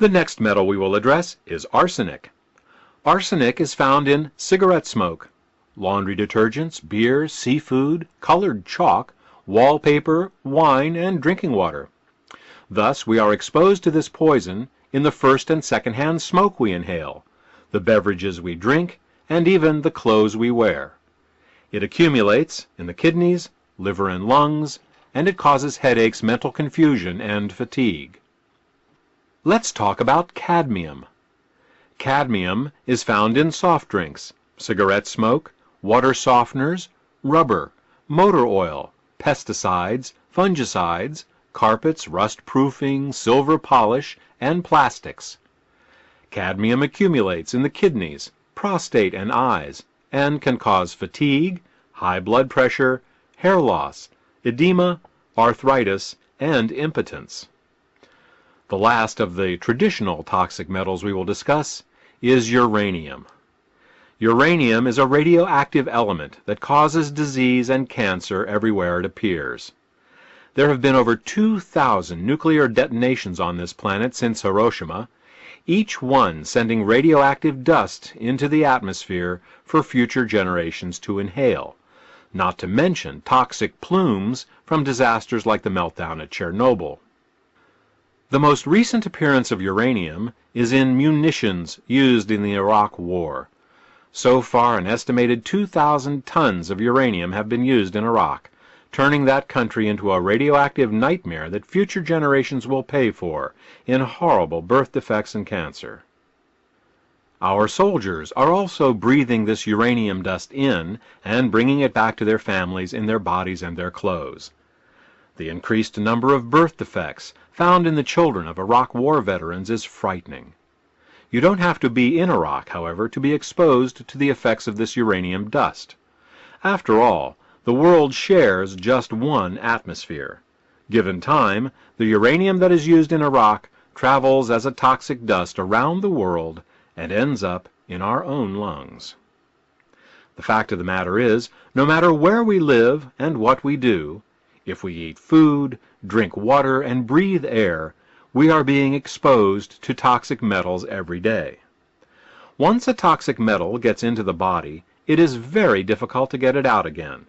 The next metal we will address is arsenic. Arsenic is found in cigarette smoke, laundry detergents, beer, seafood, colored chalk, wallpaper, wine, and drinking water. Thus, we are exposed to this poison in the first and second-hand smoke we inhale, the beverages we drink, and even the clothes we wear. It accumulates in the kidneys, liver, and lungs, and it causes headaches, mental confusion, and fatigue. Let's talk about cadmium. Cadmium is found in soft drinks, cigarette smoke, water softeners, rubber, motor oil, pesticides, fungicides, carpets, rust proofing, silver polish, and plastics. Cadmium accumulates in the kidneys, prostate, and eyes, and can cause fatigue, high blood pressure, hair loss, edema, arthritis, and impotence. The last of the traditional toxic metals we will discuss is uranium. Uranium is a radioactive element that causes disease and cancer everywhere it appears. There have been over 2,000 nuclear detonations on this planet since Hiroshima, each one sending radioactive dust into the atmosphere for future generations to inhale, not to mention toxic plumes from disasters like the meltdown at Chernobyl. The most recent appearance of uranium is in munitions used in the Iraq War. So far, an estimated 2,000 tons of uranium have been used in Iraq, turning that country into a radioactive nightmare that future generations will pay for in horrible birth defects and cancer. Our soldiers are also breathing this uranium dust in and bringing it back to their families in their bodies and their clothes. The increased number of birth defects found in the children of Iraq War veterans is frightening. You don't have to be in Iraq, however, to be exposed to the effects of this uranium dust. After all, the world shares just one atmosphere. Given time, the uranium that is used in Iraq travels as a toxic dust around the world and ends up in our own lungs. The fact of the matter is, no matter where we live and what we do, if we eat food, drink water, and breathe air, we are being exposed to toxic metals every day. Once a toxic metal gets into the body, it is very difficult to get it out again.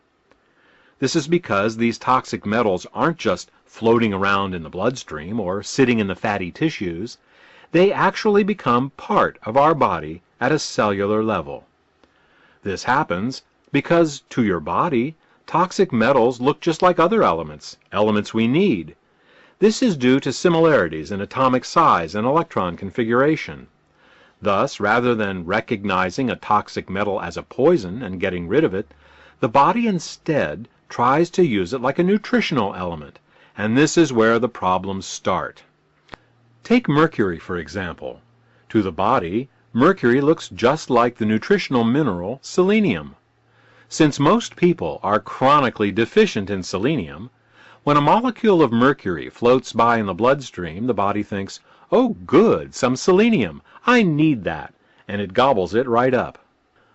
This is because these toxic metals aren't just floating around in the bloodstream or sitting in the fatty tissues. They actually become part of our body at a cellular level. This happens because, to your body, toxic metals look just like other elements we need. This is due to similarities in atomic size and electron configuration. Thus, rather than recognizing a toxic metal as a poison and getting rid of it, the body instead tries to use it like a nutritional element, and this is where the problems start. Take mercury, for example. To the body, mercury looks just like the nutritional mineral selenium. Since most people are chronically deficient in selenium, when a molecule of mercury floats by in the bloodstream, the body thinks, "Oh good, some selenium, I need that," and it gobbles it right up.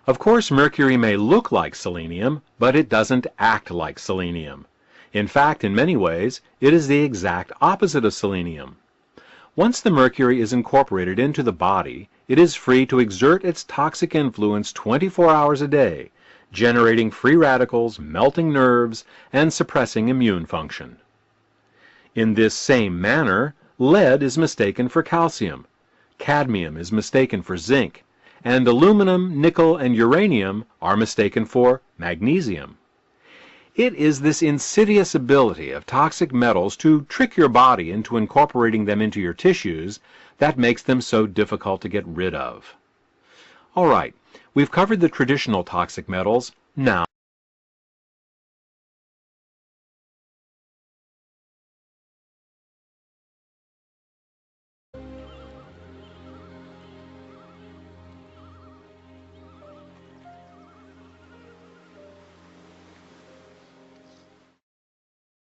Of course, mercury may look like selenium, but it doesn't act like selenium. In fact, in many ways, it is the exact opposite of selenium. Once the mercury is incorporated into the body, it is free to exert its toxic influence 24 hours a day, generating free radicals, melting nerves, and suppressing immune function. In this same manner, lead is mistaken for calcium, cadmium is mistaken for zinc, and aluminum, nickel, and uranium are mistaken for magnesium. It is this insidious ability of toxic metals to trick your body into incorporating them into your tissues that makes them so difficult to get rid of. All right, we've covered the traditional toxic metals. Now